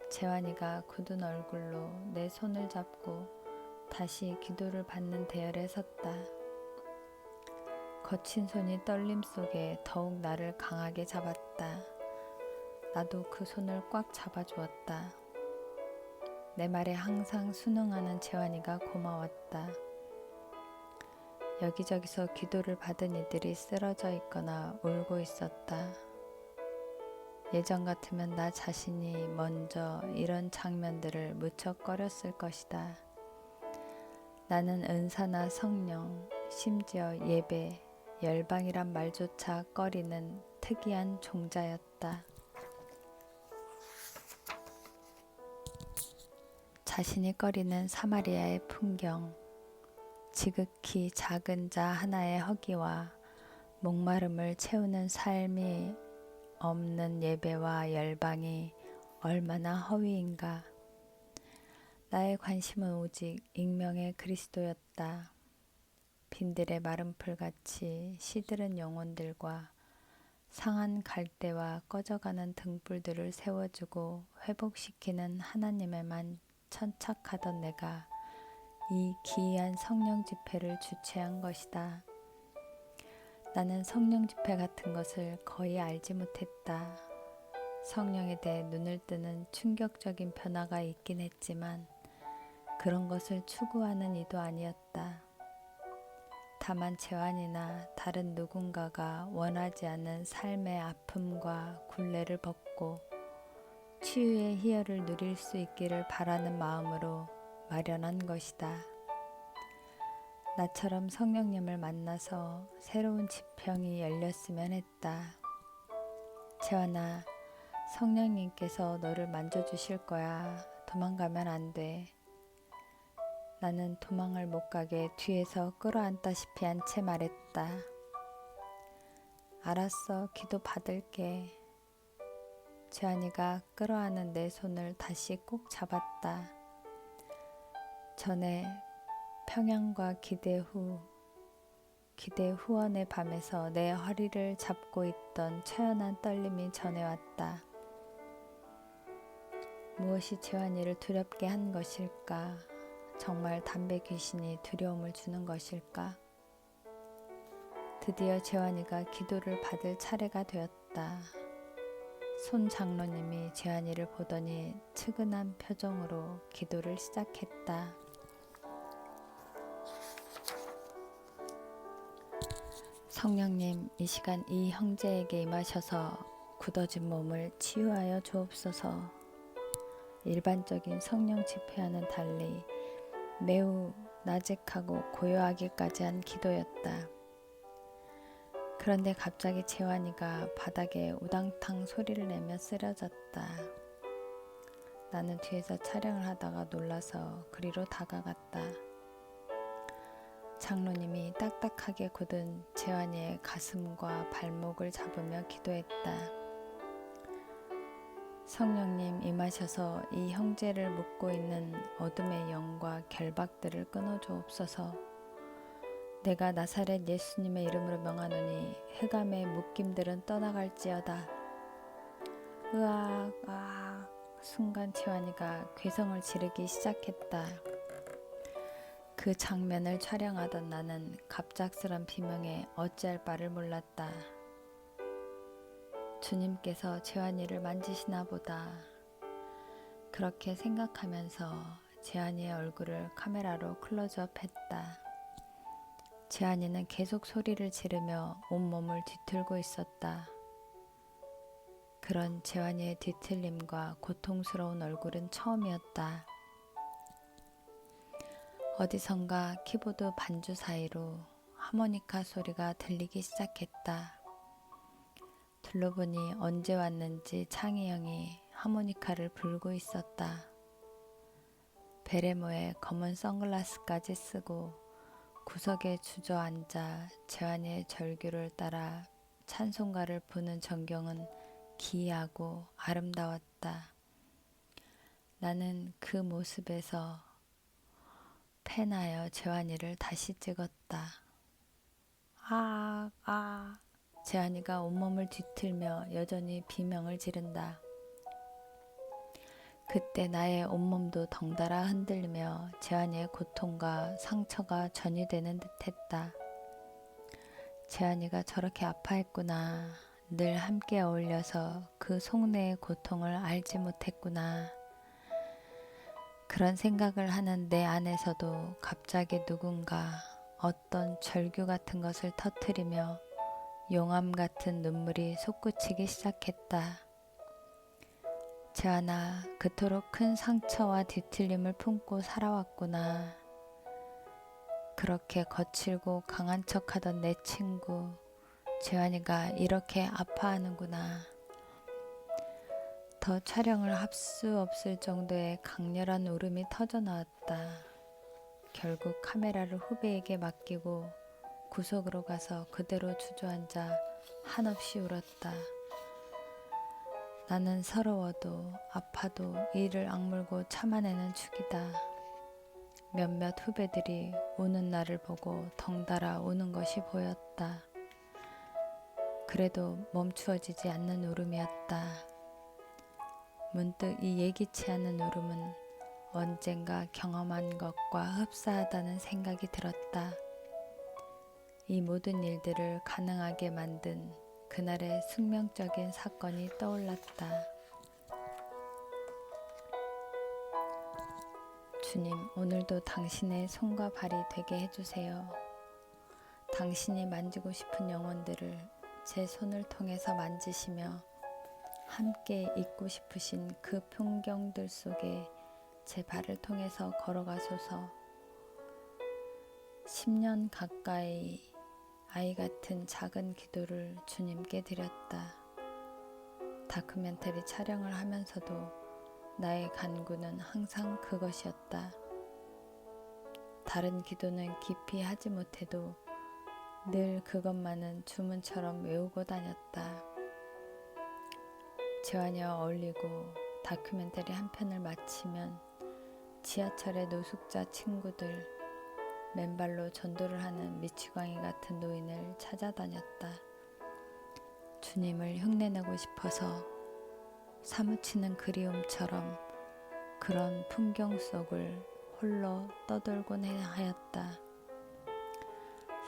재환이가 굳은 얼굴로 내 손을 잡고 다시 기도를 받는 대열에 섰다. 거친 손이 떨림 속에 더욱 나를 강하게 잡았다. 나도 그 손을 꽉 잡아주었다. 내 말에 항상 순응하는 재환이가 고마웠다. 여기저기서 기도를 받은 이들이 쓰러져 있거나 울고 있었다. 예전 같으면 나 자신이 먼저 이런 장면들을 무척 꺼렸을 것이다. 나는 은사나 성령, 심지어 예배, 열방이란 말조차 꺼리는 특이한 종자였다. 자신이 꺼리는 사마리아의 풍경, 지극히 작은 자 하나의 허기와 목마름을 채우는 삶이 없는 예배와 열방이 얼마나 허위인가. 나의 관심은 오직 익명의 그리스도였다. 빈들의 마른 풀같이 시들은 영혼들과 상한 갈대와 꺼져가는 등불들을 세워주고 회복시키는 하나님에만 천착하던 내가 이 기이한 성령 집회를 주최한 것이다. 나는 성령 집회 같은 것을 거의 알지 못했다. 성령에 대해 눈을 뜨는 충격적인 변화가 있긴 했지만 그런 것을 추구하는 이도 아니었다. 다만 재환이나 다른 누군가가 원하지 않는 삶의 아픔과 굴레를 벗고 치유의 희열을 누릴 수 있기를 바라는 마음으로 마련한 것이다. 나처럼 성령님을 만나서 새로운 지평이 열렸으면 했다. 재환아, 성령님께서 너를 만져주실 거야. 도망가면 안 돼. 나는 도망을 못 가게 뒤에서 끌어안다시피 한 채 말했다. 알았어, 기도 받을게. 재환이가 끌어안은 내 손을 다시 꼭 잡았다. 전에 평양과 기대 후원의 밤에서 내 허리를 잡고 있던 처연한 떨림이 전해왔다. 무엇이 재환이를 두렵게 한 것일까? 정말 담배 귀신이 두려움을 주는 것일까? 드디어 재환이가 기도를 받을 차례가 되었다. 손 장로님이 재환이를 보더니 측은한 표정으로 기도를 시작했다. 성령님, 이 시간 이 형제에게 임하셔서 굳어진 몸을 치유하여 주옵소서. 일반적인 성령 집회와는 달리 매우 나직하고 고요하기까지 한 기도였다. 그런데 갑자기 재환이가 바닥에 우당탕 소리를 내며 쓰러졌다. 나는 뒤에서 촬영을 하다가 놀라서 그리로 다가갔다. 장로님이 딱딱하게 굳은 재환이의 가슴과 발목을 잡으며 기도했다. 성령님 임하셔서 이 형제를 묶고 있는 어둠의 영과 결박들을 끊어주옵소서. 내가 나사렛 예수님의 이름으로 명하노니 흑암의 묶임들은 떠나갈지어다. 으악, 아, 순간 재환이가 괴성을 지르기 시작했다. 그 장면을 촬영하던 나는 갑작스런 비명에 어찌할 바를 몰랐다. 주님께서 재환이를 만지시나 보다. 그렇게 생각하면서 재환이의 얼굴을 카메라로 클로즈업했다. 재환이는 계속 소리를 지르며 온몸을 뒤틀고 있었다. 그런 재환이의 뒤틀림과 고통스러운 얼굴은 처음이었다. 어디선가 키보드 반주 사이로 하모니카 소리가 들리기 시작했다. 둘러보니 언제 왔는지 창희 형이 하모니카를 불고 있었다. 베레모에 검은 선글라스까지 쓰고 구석에 주저앉아 재환이의 절규를 따라 찬송가를 부는 전경은 기이하고 아름다웠다. 나는 그 모습에서 펜하여 재환이를 다시 찍었다. 재환이가 온몸을 뒤틀며 여전히 비명을 지른다. 그때 나의 온몸도 덩달아 흔들리며 재환이의 고통과 상처가 전이되는 듯했다. 재환이가 저렇게 아파했구나. 늘 함께 어울려서 그 속내의 고통을 알지 못했구나. 그런 생각을 하는 내 안에서도 갑자기 누군가 어떤 절규 같은 것을 터뜨리며 용암 같은 눈물이 솟구치기 시작했다. 재환아, 그토록 큰 상처와 뒤틀림을 품고 살아왔구나. 그렇게 거칠고 강한 척하던 내 친구 재환이가 이렇게 아파하는구나. 더 촬영을 할 수 없을 정도의 강렬한 울음이 터져나왔다. 결국 카메라를 후배에게 맡기고 구석으로 가서 그대로 주저앉아 한없이 울었다. 나는 서러워도 아파도 이를 악물고 참아내는 축이다. 몇몇 후배들이 우는 나를 보고 덩달아 우는 것이 보였다. 그래도 멈추어지지 않는 울음이었다. 문득 이 예기치 않은 울음은 언젠가 경험한 것과 흡사하다는 생각이 들었다. 이 모든 일들을 가능하게 만든 그날의 숙명적인 사건이 떠올랐다. 주님, 오늘도 당신의 손과 발이 되게 해주세요. 당신이 만지고 싶은 영혼들을 제 손을 통해서 만지시며 함께 있고 싶으신 그 풍경들 속에 제 발을 통해서 걸어가소서. 10년 가까이 아이 같은 작은 기도를 주님께 드렸다. 다큐멘터리 촬영을 하면서도 나의 간구는 항상 그것이었다. 다른 기도는 깊이 하지 못해도 늘 그것만은 주문처럼 외우고 다녔다. 재환이와 어울리고 다큐멘터리 한 편을 마치면 지하철의 노숙자 친구들, 맨발로 전도를 하는 미치광이 같은 노인을 찾아다녔다. 주님을 흉내내고 싶어서 사무치는 그리움처럼 그런 풍경 속을 홀로 떠돌곤 하였다.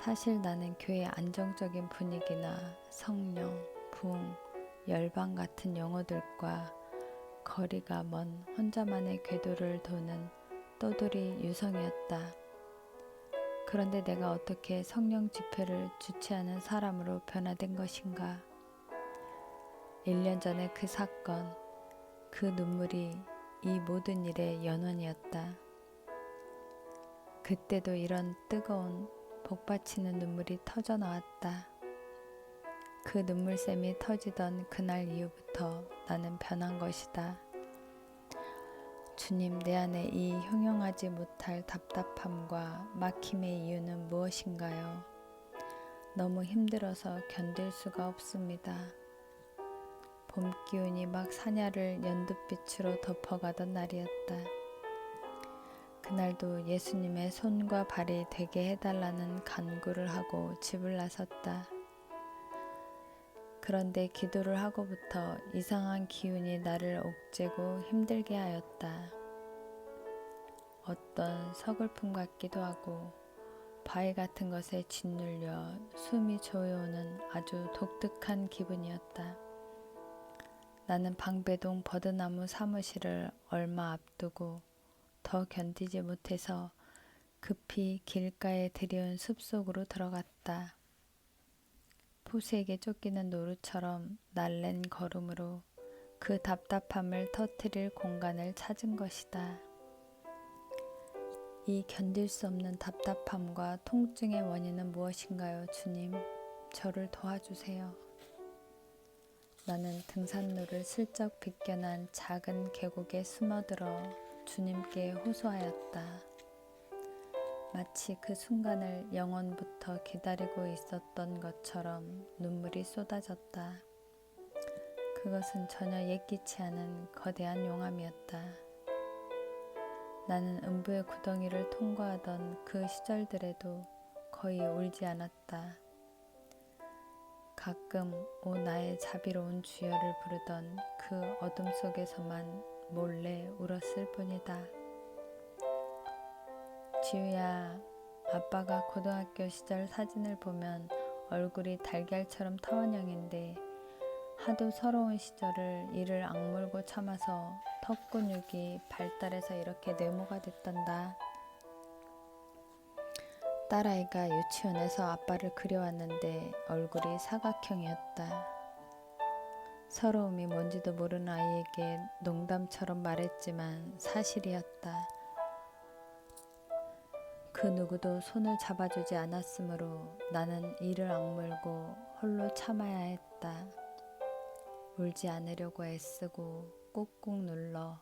사실 나는 교회의 안정적인 분위기나 성령, 부흥, 열방 같은 용어들과 거리가 먼 혼자만의 궤도를 도는 떠돌이 유성이었다. 그런데 내가 어떻게 성령 집회를 주최하는 사람으로 변화된 것인가? 1년 전의 그 사건, 그 눈물이 이 모든 일의 연원이었다. 그때도 이런 뜨거운 복받치는 눈물이 터져 나왔다. 그 눈물샘이 터지던 그날 이후부터 나는 변한 것이다. 주님, 내 안에 이 형용하지 못할 답답함과 막힘의 이유는 무엇인가요? 너무 힘들어서 견딜 수가 없습니다. 봄 기운이 막 사냐를 연두빛으로 덮어가던 날이었다. 그날도 예수님의 손과 발이 되게 해달라는 간구를 하고 집을 나섰다. 그런데 기도를 하고부터 이상한 기운이 나를 옥죄고 힘들게 하였다. 어떤 서글픔 같기도 하고 바위 같은 것에 짓눌려 숨이 조여오는 아주 독특한 기분이었다. 나는 방배동 버드나무 사무실을 얼마 앞두고 더 견디지 못해서 급히 길가에 들이온 숲속으로 들어갔다. 푸세에게 쫓기는 노루처럼 날랜 걸음으로 그 답답함을 터뜨릴 공간을 찾은 것이다. 이 견딜 수 없는 답답함과 통증의 원인은 무엇인가요, 주님? 저를 도와주세요. 나는 등산로를 슬쩍 비껴난 작은 계곡에 숨어들어 주님께 호소하였다. 마치 그 순간을 영원부터 기다리고 있었던 것처럼 눈물이 쏟아졌다. 그것은 전혀 예기치 않은 거대한 용암이었다. 나는 음부의 구덩이를 통과하던 그 시절들에도 거의 울지 않았다. 가끔 오 나의 자비로운 주여를 부르던 그 어둠 속에서만 몰래 울었을 뿐이다. 지우야, 아빠가 고등학교 시절 사진을 보면 얼굴이 달걀처럼 타원형인데 하도 서러운 시절을 이를 악물고 참아서 턱 근육이 발달해서 이렇게 네모가 됐단다. 딸아이가 유치원에서 아빠를 그려왔는데 얼굴이 사각형이었다. 서러움이 뭔지도 모르는 아이에게 농담처럼 말했지만 사실이었다. 그 누구도 손을 잡아주지 않았으므로 나는 이를 악물고 홀로 참아야 했다. 울지 않으려고 애쓰고 꾹꾹 눌러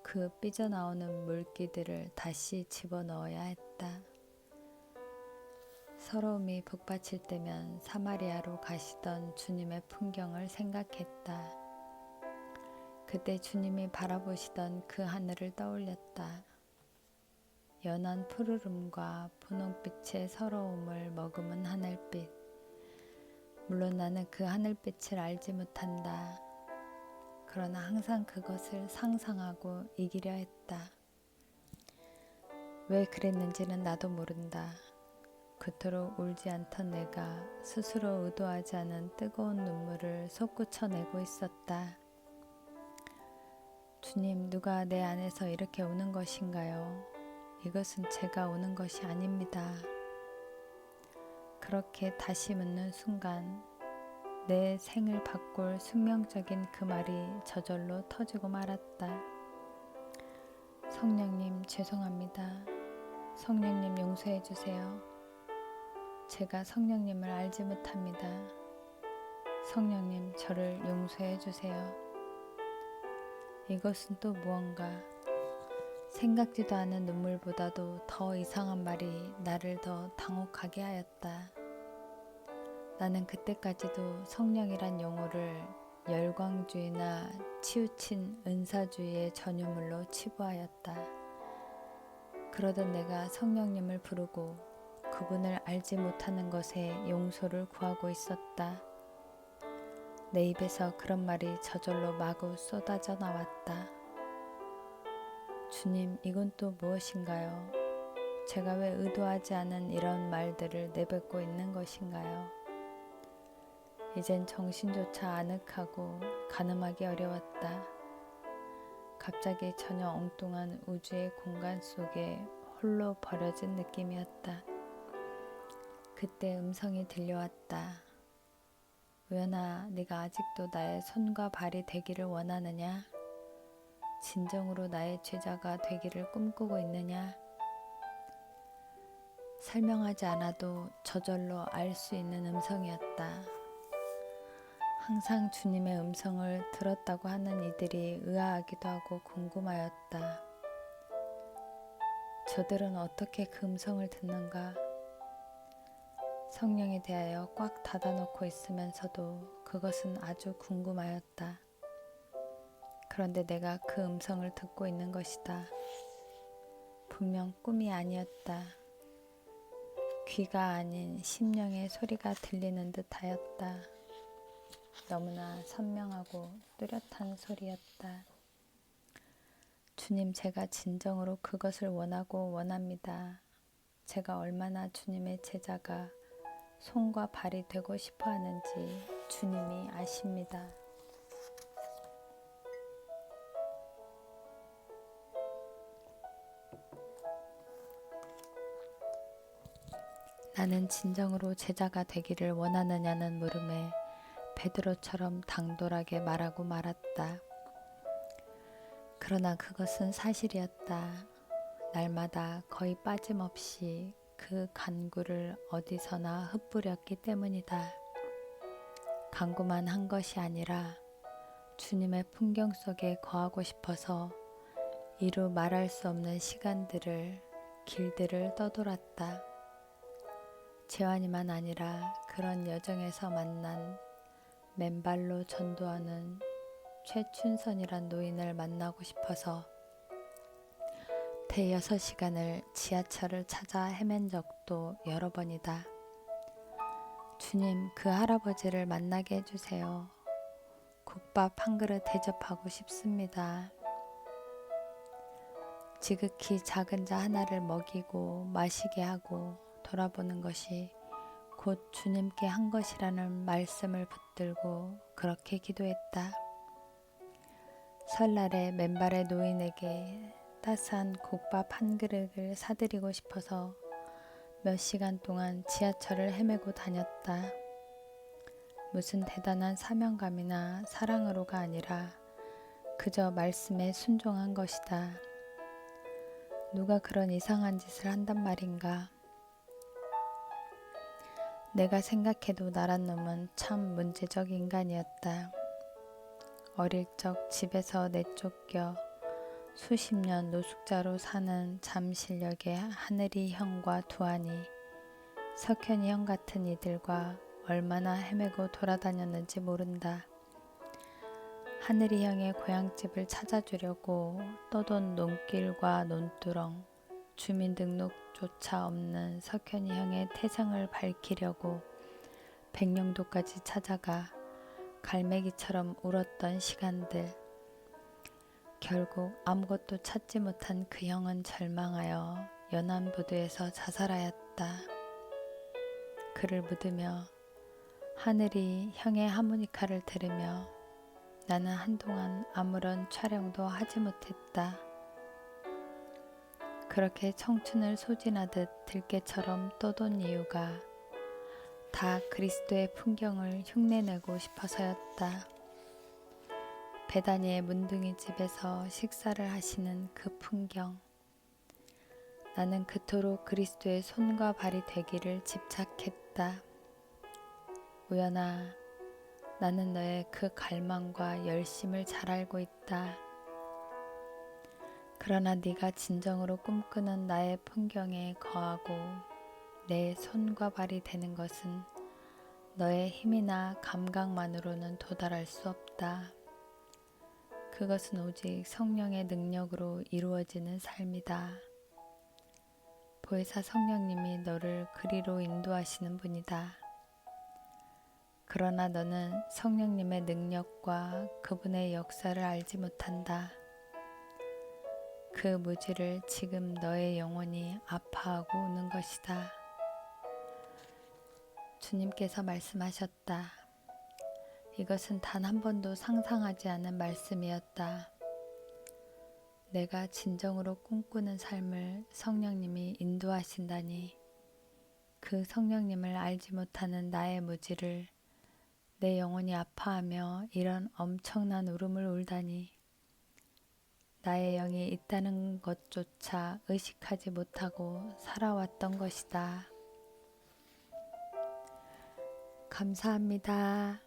그 삐져나오는 물기들을 다시 집어넣어야 했다. 서러움이 북받칠 때면 사마리아로 가시던 주님의 풍경을 생각했다. 그때 주님이 바라보시던 그 하늘을 떠올렸다. 연한 푸르름과 분홍빛의 서러움을 머금은 하늘빛. 물론 나는 그 하늘빛을 알지 못한다. 그러나 항상 그것을 상상하고 이기려 했다. 왜 그랬는지는 나도 모른다. 그토록 울지 않던 내가 스스로 의도하지 않은 뜨거운 눈물을 솟구쳐내고 있었다. 주님, 누가 내 안에서 이렇게 우는 것인가요? 이것은 제가 우는 것이 아닙니다. 그렇게 다시 묻는 순간 내 생을 바꿀 숙명적인 그 말이 저절로 터지고 말았다. 성령님 죄송합니다. 성령님 용서해 주세요. 제가 성령님을 알지 못합니다. 성령님 저를 용서해 주세요. 이것은 또 무언가 생각지도 않은 눈물보다도 더 이상한 말이 나를 더 당혹하게 하였다. 나는 그때까지도 성령이란 용어를 열광주의나 치우친 은사주의의 전유물로 치부하였다. 그러던 내가 성령님을 부르고 그분을 알지 못하는 것에 용서를 구하고 있었다. 내 입에서 그런 말이 저절로 마구 쏟아져 나왔다. 주님, 이건 또 무엇인가요? 제가 왜 의도하지 않은 이런 말들을 내뱉고 있는 것인가요? 이젠 정신조차 아늑하고 가늠하기 어려웠다. 갑자기 전혀 엉뚱한 우주의 공간 속에 홀로 버려진 느낌이었다. 그때 음성이 들려왔다. 우연아, 네가 아직도 나의 손과 발이 되기를 원하느냐? 진정으로 나의 제자가 되기를 꿈꾸고 있느냐? 설명하지 않아도 저절로 알 수 있는 음성이었다. 항상 주님의 음성을 들었다고 하는 이들이 의아하기도 하고 궁금하였다. 저들은 어떻게 그 음성을 듣는가? 성령에 대하여 꽉 닫아놓고 있으면서도 그것은 아주 궁금하였다. 그런데 내가 그 음성을 듣고 있는 것이다. 분명 꿈이 아니었다. 귀가 아닌 심령의 소리가 들리는 듯하였다. 너무나 선명하고 뚜렷한 소리였다. 주님, 제가 진정으로 그것을 원하고 원합니다. 제가 얼마나 주님의 제자가 손과 발이 되고 싶어 하는지 주님이 아십니다. 나는 진정으로 제자가 되기를 원하느냐는 물음에 베드로처럼 당돌하게 말하고 말았다. 그러나 그것은 사실이었다. 날마다 거의 빠짐없이 그 간구를 어디서나 흩뿌렸기 때문이다. 간구만 한 것이 아니라 주님의 풍경 속에 거하고 싶어서 이루 말할 수 없는 시간들을, 길들을 떠돌았다. 재환이만 아니라 그런 여정에서 만난 맨발로 전도하는 최춘선이란 노인을 만나고 싶어서 대여섯 시간을 지하철을 찾아 헤맨 적도 여러 번이다. 주님, 그 할아버지를 만나게 해주세요. 국밥 한 그릇 대접하고 싶습니다. 지극히 작은 자 하나를 먹이고 마시게 하고 돌아보는 것이 곧 주님께 한 것이라는 말씀을 붙들고 그렇게 기도했다. 설날에 맨발의 노인에게 따스한 국밥 한 그릇을 사드리고 싶어서 몇 시간 동안 지하철을 헤매고 다녔다. 무슨 대단한 사명감이나 사랑으로가 아니라 그저 말씀에 순종한 것이다. 누가 그런 이상한 짓을 한단 말인가? 내가 생각해도 나란 놈은 참 문제적 인간이었다. 어릴 적 집에서 내쫓겨 수십 년 노숙자로 사는 잠실역의 하늘이 형과 두한이, 석현이 형 같은 이들과 얼마나 헤매고 돌아다녔는지 모른다. 하늘이 형의 고향집을 찾아주려고 떠돈 논길과 논두렁, 주민등록조차 없는 석현이 형의 태생을 밝히려고 백령도까지 찾아가 갈매기처럼 울었던 시간들. 결국 아무것도 찾지 못한 그 형은 절망하여 연안부두에서 자살하였다. 그를 묻으며 하늘이 형의 하모니카를 들으며 나는 한동안 아무런 촬영도 하지 못했다. 그렇게 청춘을 소진하듯 들깨처럼 떠돈 이유가 다 그리스도의 풍경을 흉내내고 싶어서였다. 베다니의 문둥이 집에서 식사를 하시는 그 풍경. 나는 그토록 그리스도의 손과 발이 되기를 집착했다. 우연아, 나는 너의 그 갈망과 열심을 잘 알고 있다. 그러나 네가 진정으로 꿈꾸는 나의 풍경에 거하고 내 손과 발이 되는 것은 너의 힘이나 감각만으로는 도달할 수 없다. 그것은 오직 성령의 능력으로 이루어지는 삶이다. 보혜사 성령님이 너를 그리로 인도하시는 분이다. 그러나 너는 성령님의 능력과 그분의 역사를 알지 못한다. 그 무지를 지금 너의 영혼이 아파하고 우는 것이다. 주님께서 말씀하셨다. 이것은 단 한 번도 상상하지 않은 말씀이었다. 내가 진정으로 꿈꾸는 삶을 성령님이 인도하신다니, 그 성령님을 알지 못하는 나의 무지를 내 영혼이 아파하며 이런 엄청난 울음을 울다니, 나의 영이 있다는 것조차 의식하지 못하고 살아왔던 것이다. 감사합니다.